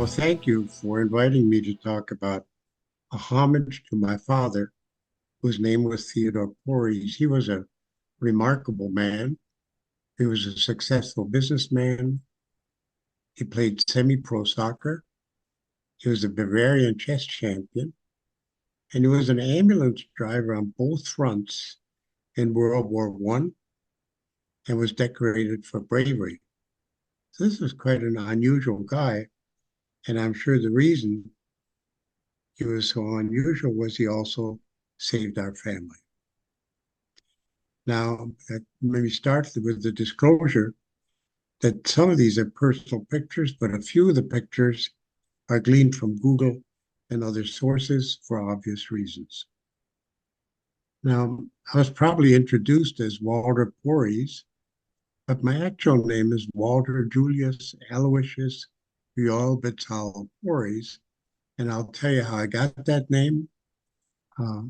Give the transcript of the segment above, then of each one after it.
Well, thank you for inviting me to talk about a homage to my father, whose name was Theodore Pories. He was a remarkable man. He was a successful businessman. He played semi-pro soccer. He was a Bavarian chess champion, and he was an ambulance driver on both fronts in World War One and was decorated for bravery. So this was quite an unusual guy, and I'm sure the reason he was so unusual was he also saved our family. Now, let me start with the disclosure that some of these are personal pictures, but a few of the pictures are gleaned from Google and other sources for obvious reasons. Now, I was probably introduced as Walter Pories, but my actual name is Walter Julius Aloysius Buell Betal Pories, and I'll tell you how I got that name. Uh,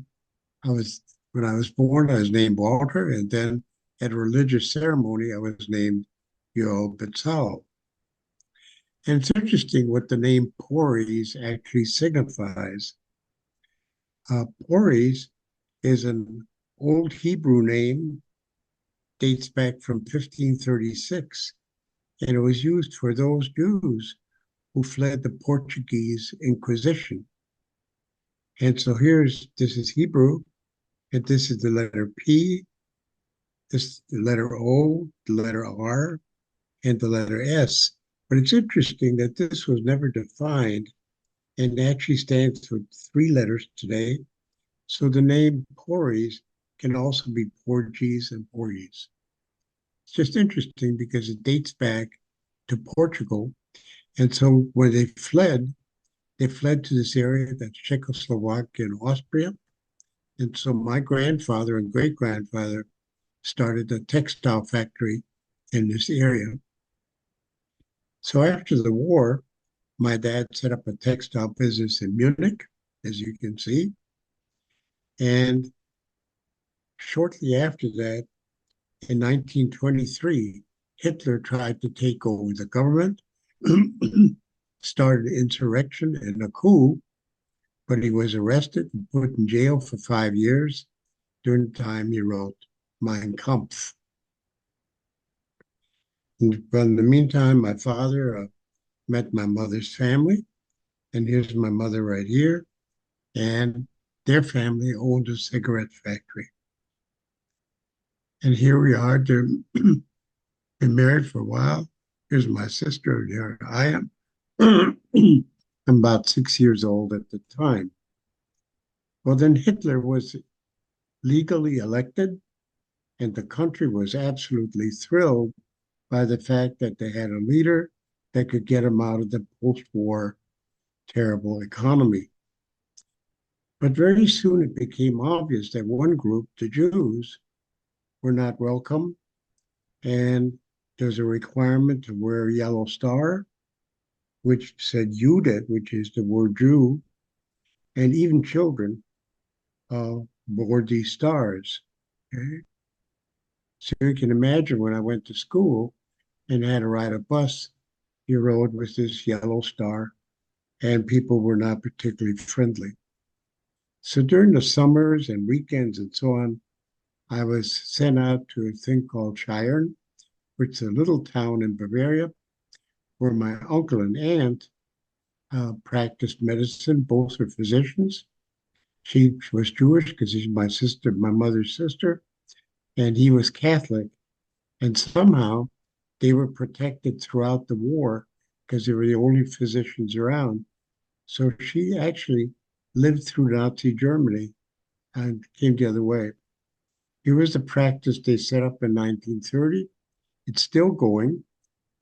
I was When I was born, I was named Walter, and then at a religious ceremony, I was named Yoel Betzalel. And it's interesting what the name Pories actually signifies. Pories is an old Hebrew name, dates back from 1536, and it was used for those Jews who fled the Portuguese Inquisition. And so this is Hebrew, and this is the letter P, this is the letter O, the letter R, and the letter S. But it's interesting that this was never defined and actually stands for three letters today. So the name Pories can also be Portuguese and Portuguese. It's just interesting because it dates back to Portugal. And so when they fled to this area, that's Czechoslovakia and Austria. And so my grandfather and great grandfather started a textile factory in this area. So after the war, my dad set up a textile business in Munich, as you can see. And shortly after that, in 1923, Hitler tried to take over the government, started insurrection and a coup, but he was arrested and put in jail for 5 years. During the time he wrote Mein Kampf. But in the meantime, my father met my mother's family, and here's my mother right here, and their family owned a cigarette factory. And here we are, they've been married for a while. Here's my sister, here I am. I'm about 6 years old at the time. Well, then Hitler was legally elected, and the country was absolutely thrilled by the fact that they had a leader that could get them out of the post-war terrible economy. But very soon it became obvious that one group, the Jews, were not welcome, and there's a requirement to wear a yellow star, which said Judit, which is the word Jew, and even children wore these stars. Okay? So you can imagine when I went to school and had to ride a bus, you rode with this yellow star, and people were not particularly friendly. So during the summers and weekends and so on, I was sent out to a thing called Scheiern, which is a little town in Bavaria, where my uncle and aunt practiced medicine. Both were physicians. She was Jewish because she's my mother's sister, and he was Catholic. And somehow they were protected throughout the war because they were the only physicians around. So she actually lived through Nazi Germany and came the other way. Here was the practice they set up in 1930. It's still going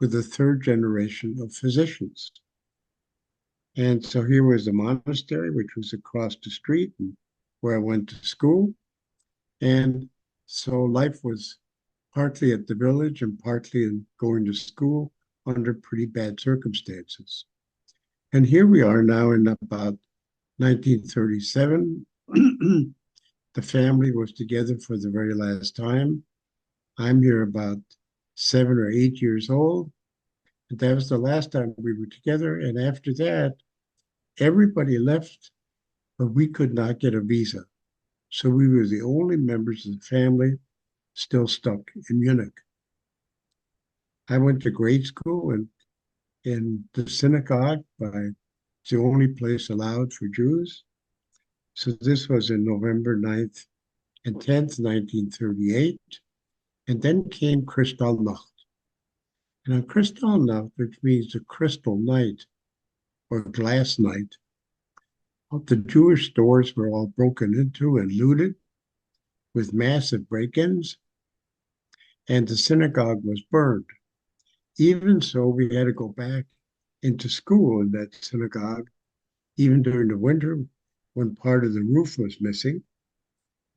with the third generation of physicians. And so here was the monastery, which was across the street and where I went to school. And so life was partly at the village and partly in going to school under pretty bad circumstances. And here we are now in about 1937. The family was together for the very last time. I'm here about 7 or 8 years old. And that was the last time we were together. And after that, everybody left, but we could not get a visa. So we were the only members of the family still stuck in Munich. I went to grade school and in the synagogue by it's the only place allowed for Jews. So this was in November 9th and 10th, 1938. And then came Kristallnacht. And on Kristallnacht, which means the crystal night or glass night, the Jewish stores were all broken into and looted with massive break-ins, and the synagogue was burned. Even so, we had to go back into school in that synagogue, even during the winter when part of the roof was missing.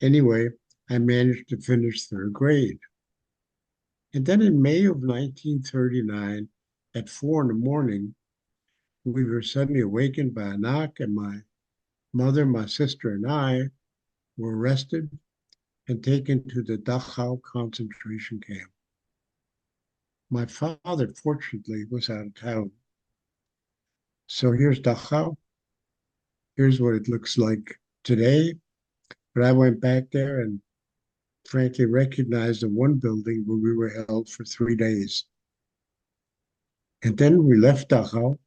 Anyway, I managed to finish third grade. And then in May of 1939, at 4 in the morning, we were suddenly awakened by a knock, and my mother, my sister, and I were arrested and taken to the Dachau concentration camp. My father, fortunately, was out of town. So here's Dachau. Here's what it looks like today. But I went back there and frankly recognized the one building where we were held for 3 days. And then we left Dachau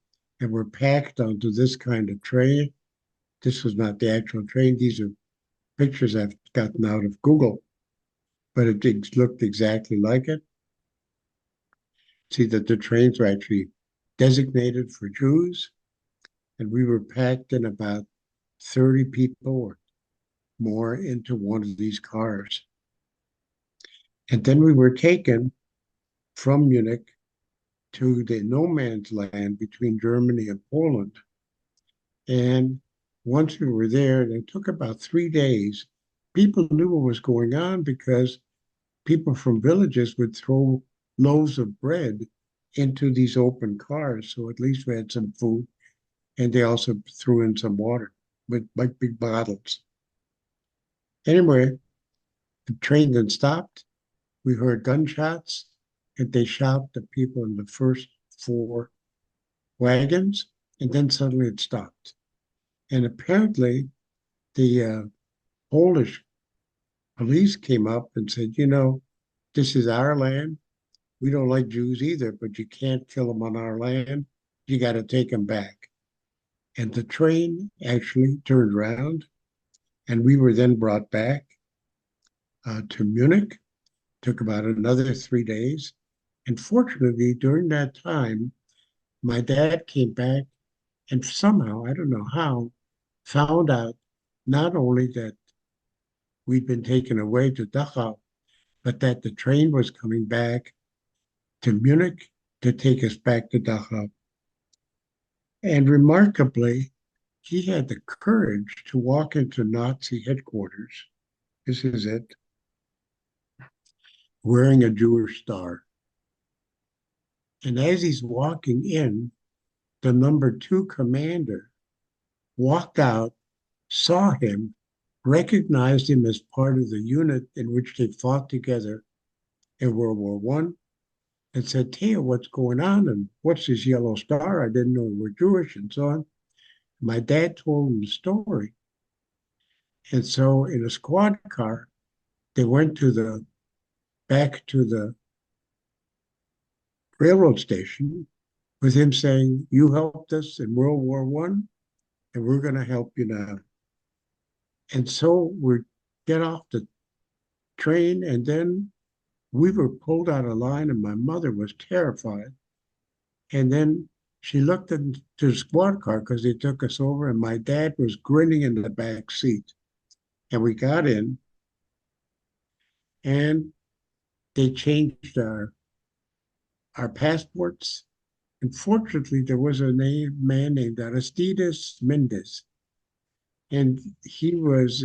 and were packed onto this kind of train. This was not the actual train. These are pictures I've gotten out of Google, but it looked exactly like it. See that the trains were actually designated for Jews, and we were packed in about 30 people or more into one of these cars. And then we were taken from Munich to the no man's land between Germany and Poland. And once we were there, and it took about 3 days, people knew what was going on because people from villages would throw loaves of bread into these open cars. So at least we had some food. And they also threw in some water with like big bottles. Anyway, the train then stopped. We heard gunshots, and they shot the people in the first four wagons, and then suddenly it stopped. And apparently, the Polish police came up and said, this is our land. We don't like Jews either, but you can't kill them on our land. You got to take them back. And the train actually turned around, and we were then brought back to Munich. Took about another 3 days. And fortunately, during that time, my dad came back and somehow, I don't know how, found out not only that we'd been taken away to Dachau, but that the train was coming back to Munich to take us back to Dachau. And remarkably, he had the courage to walk into Nazi headquarters. This is it, wearing a Jewish star. And as he's walking in, the number 2 commander walked out, saw him, recognized him as part of the unit in which they fought together in World War One, and said, Teo, what's going on? And what's this yellow star? I didn't know we're Jewish, and so on. My dad told him the story. And so in a squad car, they went back to the railroad station with him saying, you helped us in World War One, and we're going to help you now. And so we get off the train, and then we were pulled out of line, and my mother was terrified. And then she looked into the squad car because they took us over, and my dad was grinning in the back seat. And we got in, and they changed our passports. And fortunately, there was a man named Aristides Mendes, and he was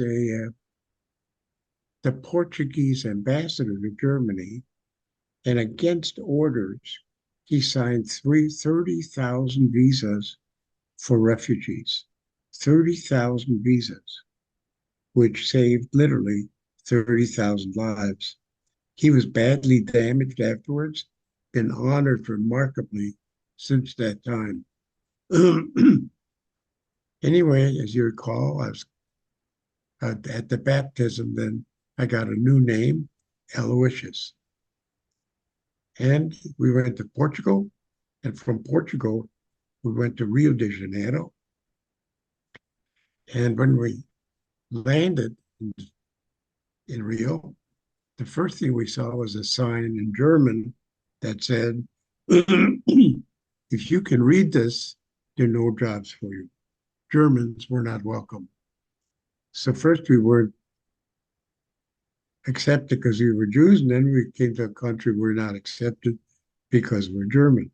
the Portuguese ambassador to Germany. And against orders, he signed 30,000 visas for refugees, 30,000 visas, which saved literally 30,000 lives. He was badly damaged afterwards, been honored remarkably since that time. Anyway, as you recall, I was at the baptism, then I got a new name, Aloysius. And we went to Portugal, and from Portugal, we went to Rio de Janeiro. And when we landed in Rio, the first thing we saw was a sign in German that said, if you can read this, there are no jobs for you. Germans were not welcome. So first we weren't accepted because we were Jews, and then we came to a country we're not accepted because we're German.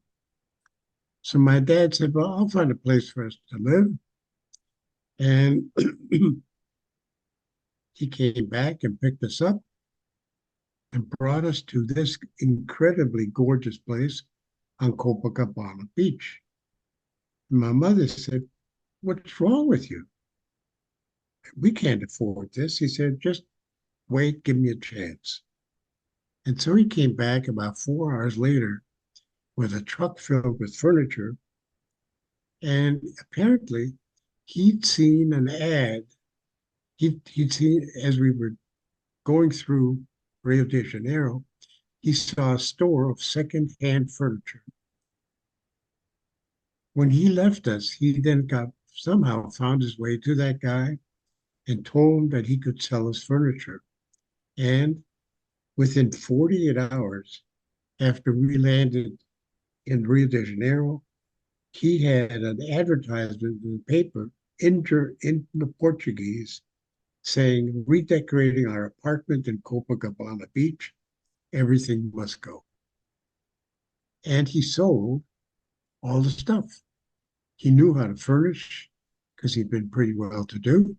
So my dad said, well, I'll find a place for us to live. And he came back and picked us up and brought us to this incredibly gorgeous place on Copacabana Beach. And my mother said, what's wrong with you? We can't afford this. He said, just wait, give me a chance. And so he came back about 4 hours later with a truck filled with furniture. And apparently, he'd seen an ad. He'd seen, as we were going through Rio de Janeiro, he saw a store of secondhand furniture. When he left us, he then somehow found his way to that guy and told him that he could sell us furniture. And within 48 hours after we landed in Rio de Janeiro, he had an advertisement in the paper in the Portuguese saying, redecorating our apartment in Copacabana Beach, everything must go. And he sold all the stuff. He knew how to furnish because he'd been pretty well to do.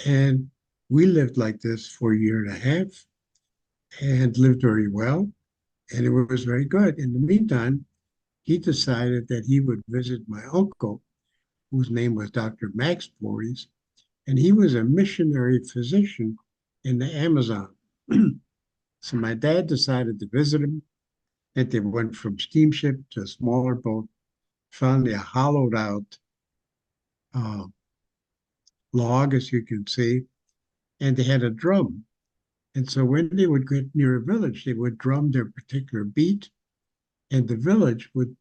And we lived like this for a year and a half and lived very well. And it was very good. In the meantime, he decided that he would visit my uncle, whose name was Dr. Max Pories, and he was a missionary physician in the Amazon. So my dad decided to visit him, and they went from steamship to a smaller boat, found a hollowed out uh, log, as you can see, and they had a drum. And so when they would get near a village, they would drum their particular beat, and the village would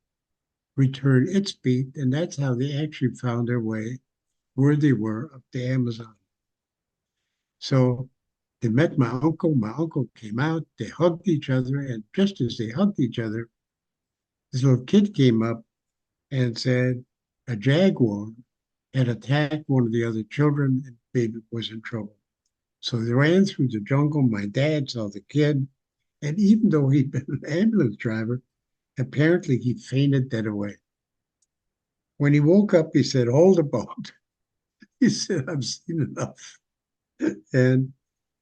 return its beat, and that's how they actually found their way where they were up the Amazon. So they met my uncle. My uncle came out. They hugged each other, and just as they hugged each other, this little kid came up and said a jaguar had attacked one of the other children, and baby was in trouble. So they ran through the jungle. My dad saw the kid, and even though he'd been an ambulance driver, apparently he fainted dead away. When he woke up, he said, hold the boat. He said, I've seen enough. And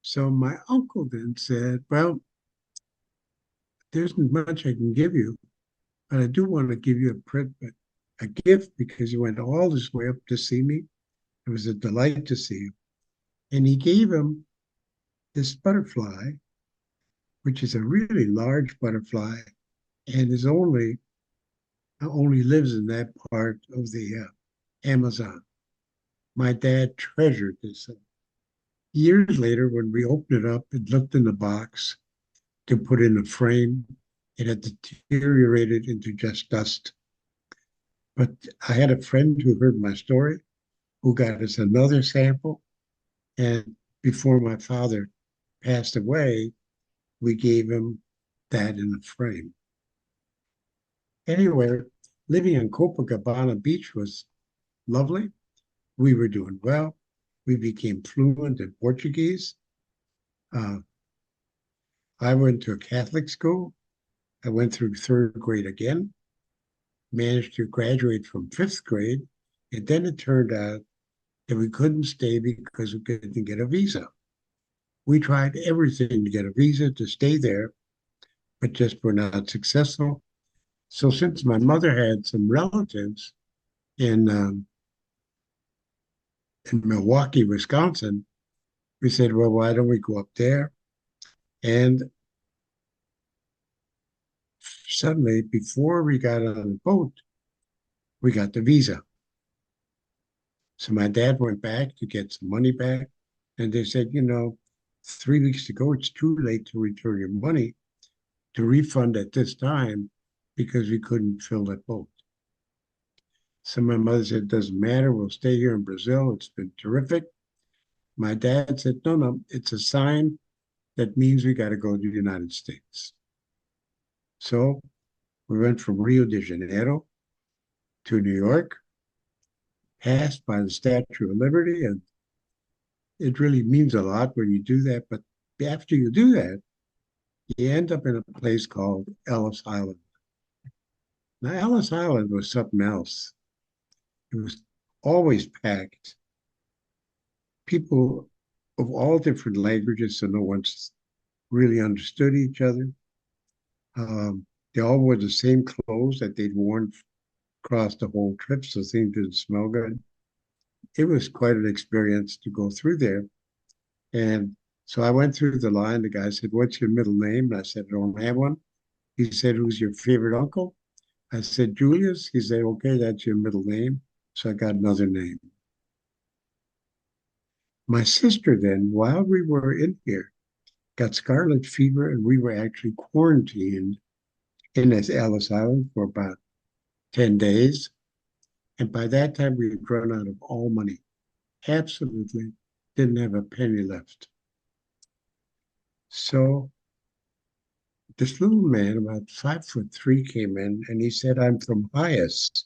so my uncle then said, well, there isn't much I can give you, but I do want to give you a gift because you went all this way up to see me. It was a delight to see you. And he gave him this butterfly, which is a really large butterfly and is only lives in that part of the Amazon. My dad treasured this. Years later, when we opened it up and looked in the box to put in a frame, it had deteriorated into just dust. But I had a friend who heard my story, who got us another sample. And before my father passed away, we gave him that in a frame. Anyway, living in Copacabana Beach was lovely. We were doing well. We became fluent in Portuguese. Uh, I went to a Catholic school. I went through third grade again, managed to graduate from fifth grade, and then it turned out that we couldn't stay because we couldn't get a visa. We tried everything to get a visa to stay there, but just were not successful. So since my mother had some relatives in in Milwaukee, Wisconsin, we said, well, why don't we go up there? And suddenly, before we got on the boat, we got the visa. So my dad went back to get some money back, and they said, 3 weeks ago, it's too late to return your money to refund at this time because we couldn't fill that boat. So my mother said, doesn't matter, we'll stay here in Brazil. It's been terrific. My dad said, no, no, it's a sign that means we got to go to the United States. So we went from Rio de Janeiro to New York, passed by the Statue of Liberty, and it really means a lot when you do that. But after you do that, you end up in a place called Ellis Island. Now, Ellis Island was something else. It was always packed. People of all different languages, so no one's really understood each other. They all wore the same clothes that they'd worn across the whole trip, so things didn't smell good. It was quite an experience to go through there. And so I went through the line. The guy said, what's your middle name? And I said, I don't have one. He said, who's your favorite uncle? I said, Julius. He said, okay, that's your middle name. So I got another name. My sister then, while we were in here, got scarlet fever, and we were actually quarantined in this Ellis Island for about 10 days. And by that time, we had run out of all money. Absolutely didn't have a penny left. So this little man, about 5'3", came in and he said, I'm from HIAS,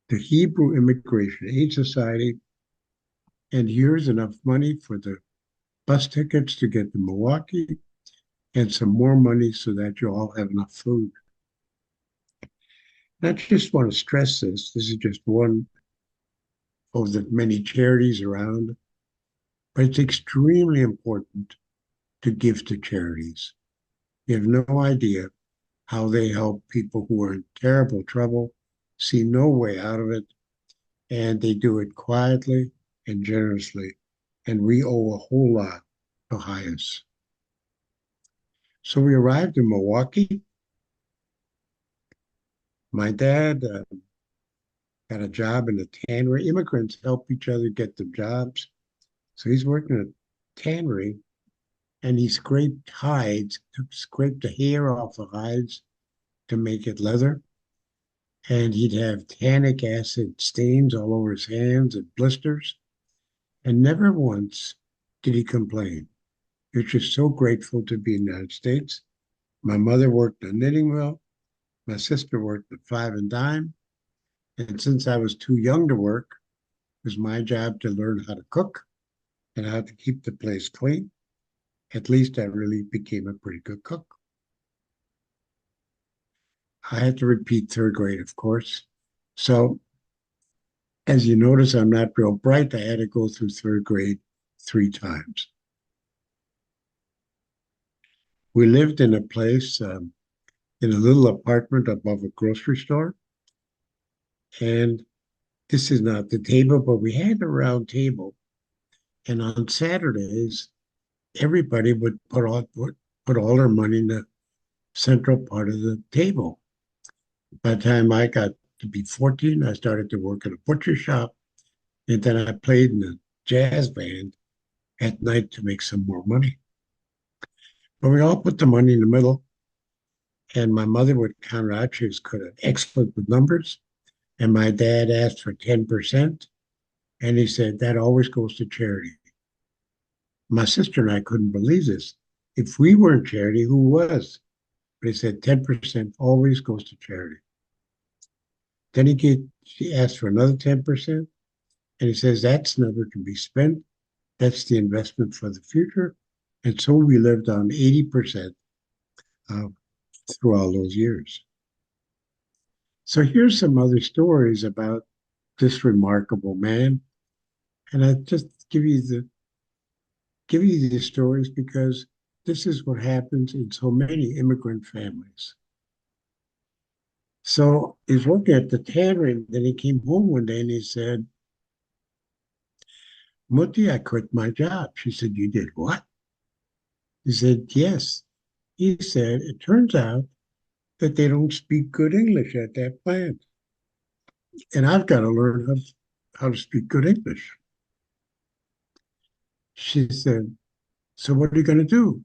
the Hebrew Immigration Aid Society, and here's enough money for the bus tickets to get to Milwaukee and some more money so that you all have enough food. And I just want to stress this. This is just one of the many charities around, but it's extremely important to give to charities. You have no idea how they help people who are in terrible trouble, see no way out of it, and they do it quietly and generously. And we owe a whole lot to HIAS. So we arrived in Milwaukee. My dad got a job in a tannery. Immigrants help each other get the jobs. So he's working at a tannery, and he scraped hides, scraped the hair off the hides to make it leather. And he'd have tannic acid stains all over his hands and blisters. And never once did he complain. He was just so grateful to be in the United States. My mother worked in a knitting mill. My sister worked at Five and Dime. And since I was too young to work, it was my job to learn how to cook and how to keep the place clean. At least I really became a pretty good cook. I had to repeat third grade, of course. So as you notice, I'm not real bright. I had to go through third grade 3 times. We lived in a place, in a little apartment above a grocery store. And this is not the table, but we had a round table. And on Saturdays, everybody would put all their money in the central part of the table. By the time I got to be 14, I started to work at a butcher shop. And then I played in a jazz band at night to make some more money. But we all put the money in the middle. And my mother would count out. She was good, excellent with numbers. And my dad asked for 10%. And he said, that always goes to charity. My sister and I couldn't believe this. If we weren't charity, who was? But he said 10% always goes to charity. Then she asked for another 10%. And he says, that's never to be spent. That's the investment for the future. And so we lived on 80% through all those years. So here's some other stories about this remarkable man. And I just give you these stories because this is what happens in so many immigrant families. So he's working at the tannery, and then he came home one day and he said, Mutti, I quit my job. She said, you did what? He said, yes. He said, it turns out that they don't speak good English at that plant. And I've got to learn how to speak good English. She said, so what are you going to do?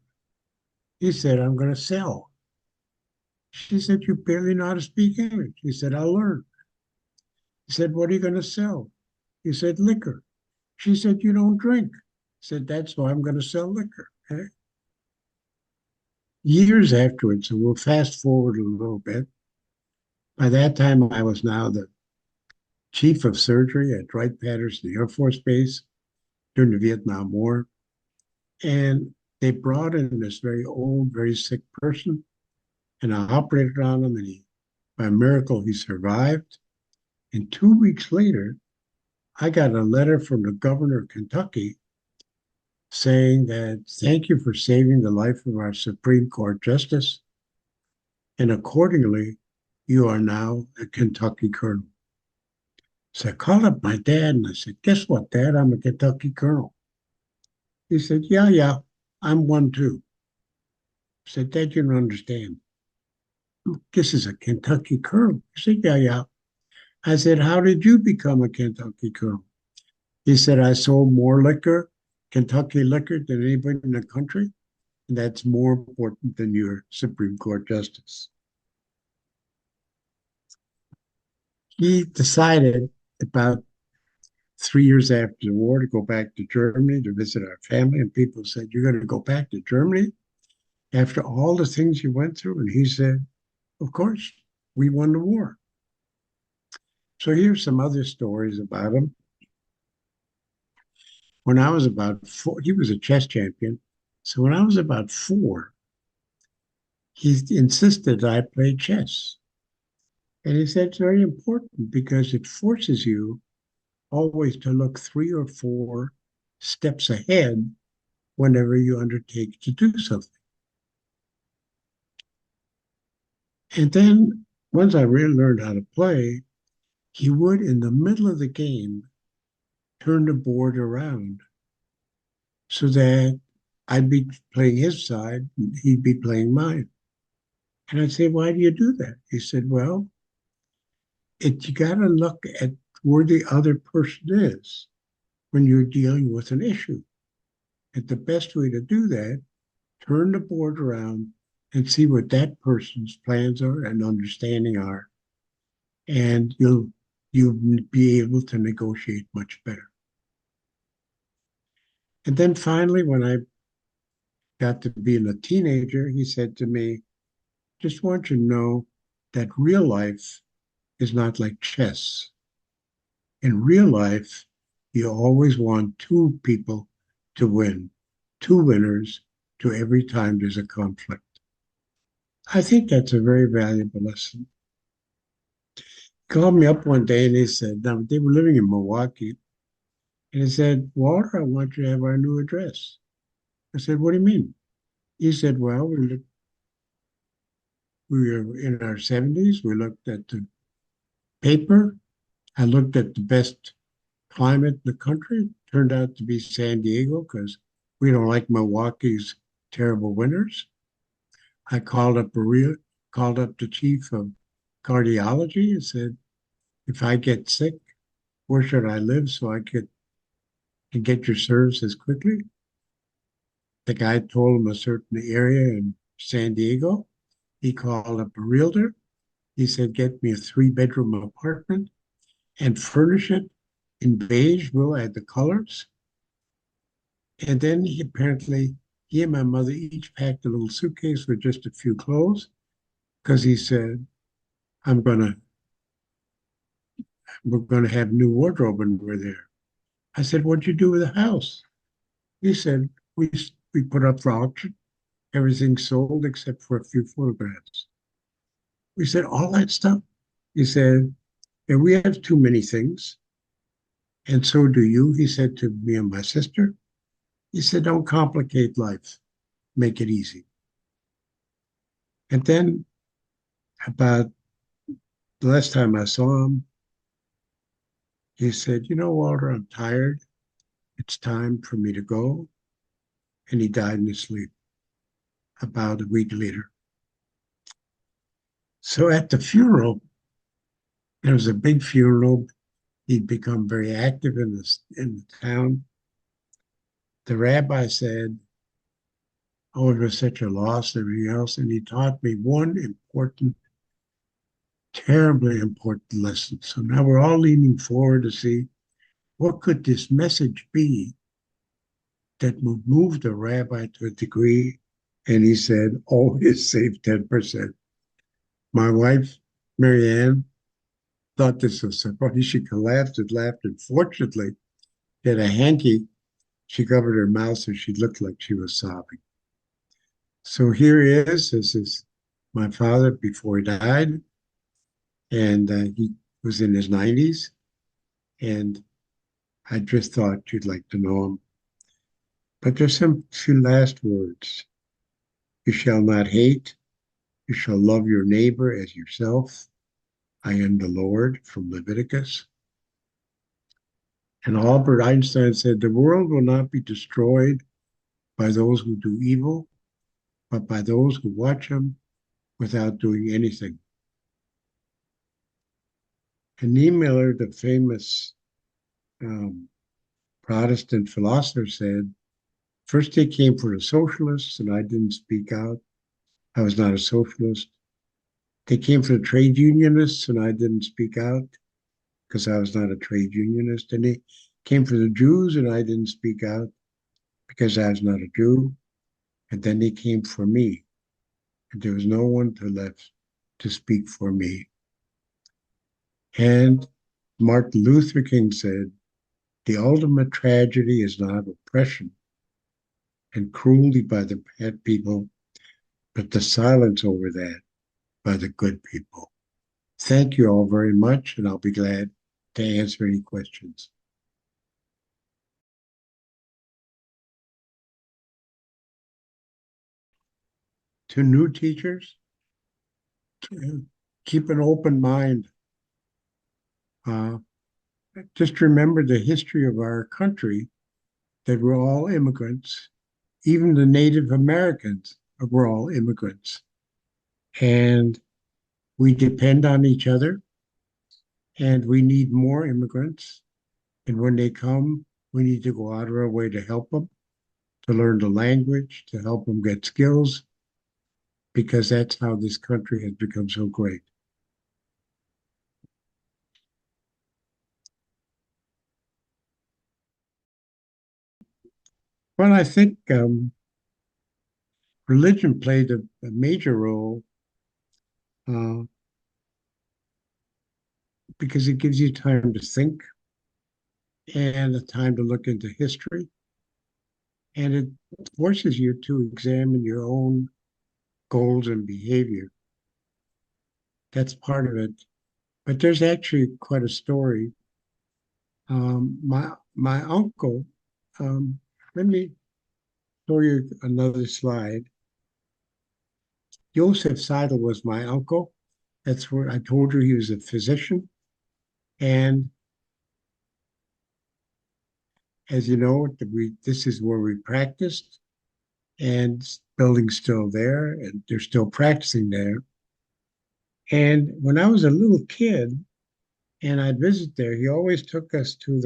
He said, I'm going to sell. She said, you barely know how to speak English. He said, I'll learn. He said, what are you going to sell? He said, liquor. She said, you don't drink. He said, that's why I'm going to sell liquor. Okay? Years afterwards, so we'll fast forward a little bit. By that time, I was now the chief of surgery at Wright-Patterson Air Force Base during the Vietnam War. And they brought in this very old, very sick person, and I operated on him, and by a miracle, he survived. And 2 weeks later, I got a letter from the governor of Kentucky saying that thank you for saving the life of our Supreme Court justice, and accordingly, you are now a Kentucky colonel. So I called up my dad and I said, guess what, Dad? I'm a Kentucky colonel. He said, yeah, I'm one too. I said, Dad, you don't understand. This is a Kentucky colonel. He said, yeah. I said, how did you become a Kentucky colonel? He said, I sold more liquor, Kentucky liquor, than anybody in the country. And that's more important than your Supreme Court justice. He decided about 3 years after the war to go back to Germany to visit our family. And people said, you're going to go back to Germany after all the things you went through? And he said, of course, we won the war. So here's some other stories about him. When I was about 4, he was a chess champion. So when I was about 4, he insisted I play chess. And he said it's very important because it forces you always to look 3 or 4 steps ahead whenever you undertake to do something. And then once I really learned how to play, he would, in the middle of the game, turn the board around so that I'd be playing his side and he'd be playing mine. And I'd say, why do you do that? He said, well, you got to look at where the other person is when you're dealing with an issue. And the best way to do that, turn the board around and see what that person's plans are and understanding are. And you'll be able to negotiate much better. And then finally, when I got to being a teenager, he said to me, just want you to know that real life is not like chess. In real life, you always want 2 people to win, 2 winners to every time there's a conflict. I think that's a very valuable lesson. He called me up one day and he said, now they were living in Milwaukee, and he said, Walter, I want you to have our new address. I said, what do you mean? He said, well, we were in our 70s. We looked at the paper. I looked at the best climate in the country. Turned out to be San Diego because we don't like Milwaukee's terrible winters. I called up the chief of cardiology and said, if I get sick, where should I live so I can get your services quickly? The guy told him a certain area in San Diego. He called up a realtor. He said, get me a 3-bedroom apartment and furnish it in beige. We'll add the colors. And then he and my mother each packed a little suitcase with just a few clothes because he said, we're gonna have new wardrobe when we're there. I said, what'd you do with the house? He said, we put up for auction. Everything sold except for a few photographs. We said, all that stuff? He said, yeah, we have too many things. And so do you, he said to me and my sister. He said, don't complicate life, make it easy. And then about the last time I saw him, he said, you know, Walter, I'm tired. It's time for me to go. And he died in his sleep about a week later. So at the funeral, it was a big funeral. He'd become very active in the town. The rabbi said, "Oh, it was such a loss, and everything else," and he taught me one important, terribly important lesson. So now we're all leaning forward to see what could this message be that would move the rabbi to a degree. And he said, "Always save 10%." My wife, Marianne, thought this was so funny. She collapsed and laughed, and fortunately, she had a hanky. She covered her mouth so she looked like she was sobbing. So here he is. This is my father before he died, and he was in his 90s. And I just thought you'd like to know him. But there's some few last words. You shall not hate. You shall love your neighbor as yourself. I am the Lord from Leviticus. And Albert Einstein said, the world will not be destroyed by those who do evil, but by those who watch them without doing anything. And Niemöller, the famous um, Protestant philosopher, said, first they came for the socialists, and I didn't speak out. I was not a socialist. They came for the trade unionists, and I didn't speak out because I was not a trade unionist. And they came for the Jews, and I didn't speak out because I was not a Jew. And then they came for me, and there was no one left to speak for me. And Martin Luther King said, the ultimate tragedy is not oppression and cruelty by the bad people, but the silence over that by the good people. Thank you all very much, and I'll be glad to answer any questions. To new teachers, keep an open mind. Uh, just remember the history of our country, that we're all immigrants. Even the Native Americans were all immigrants. And we depend on each other, and we need more immigrants. And when they come, we need to go out of our way to help them, to learn the language, to help them get skills, because that's how this country has become so great. Well, I think religion played a major role uh, because it gives you time to think and a time to look into history. And it forces you to examine your own goals and behavior. That's part of it. But there's actually quite a story. My uncle, um, let me show you another slide. Joseph Seidel was my uncle. That's where I told you he was a physician. And as you know, this is where we practiced, and building's still there, and they're still practicing there. And when I was a little kid and I'd visit there, he always took us to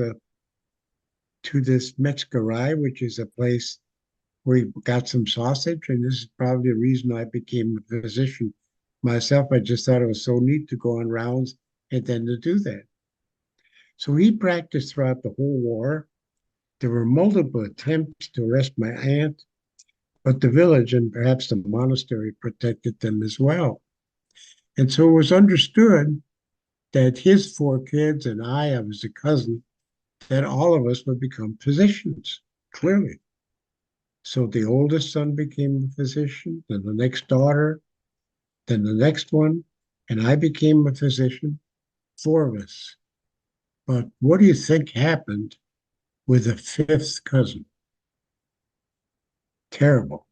this Metzgerei, which is a place where he got some sausage. And this is probably the reason I became a physician myself. I just thought it was so neat to go on rounds and then to do that. So he practiced throughout the whole war. There were multiple attempts to arrest my aunt, but the village and perhaps the monastery protected them as well. And so it was understood that his four kids and I was a cousin, that all of us would become physicians, clearly. So the oldest son became a physician, then the next daughter, then the next one, and I became a physician, four of us. But what do you think happened with the fifth cousin? Terrible.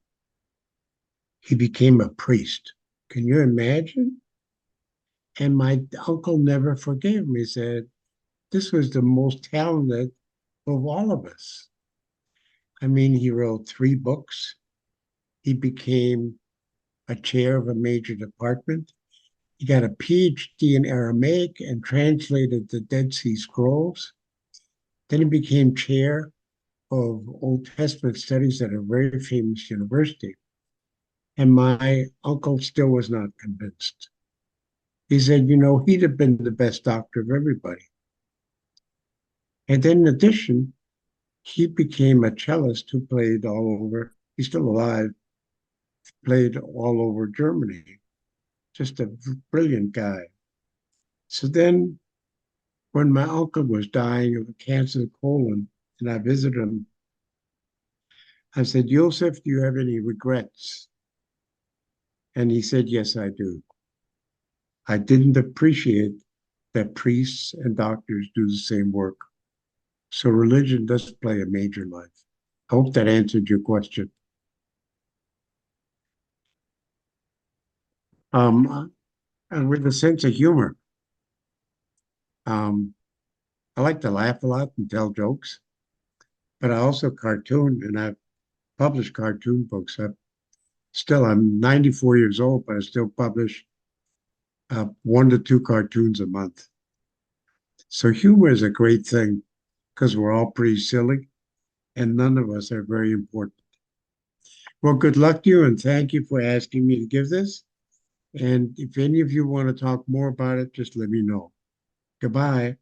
He became a priest. Can you imagine? And my uncle never forgave me. He said, this was the most talented of all of us. I mean, he wrote three books. He became a chair of a major department. He got a PhD in Aramaic and translated the Dead Sea Scrolls. Then he became chair of Old Testament studies at a very famous university. And my uncle still was not convinced. He said, he'd have been the best doctor of everybody. And then in addition, he became a cellist who played all over, he's still alive, played all over Germany. Just a brilliant guy. So then when my uncle was dying of a cancer of colon and I visited him, I said, Joseph, do you have any regrets? And he said, yes, I do. I didn't appreciate that priests and doctors do the same work. So religion does play a major life. I hope that answered your question. And with a sense of humor, um, I like to laugh a lot and tell jokes, but I also cartoon and I've published cartoon books. I'm 94 years old, but I still publish 1 to 2 cartoons a month. So humor is a great thing because we're all pretty silly and none of us are very important. Well, good luck to you and thank you for asking me to give this. And if any of you want to talk more about it, just let me know. Goodbye.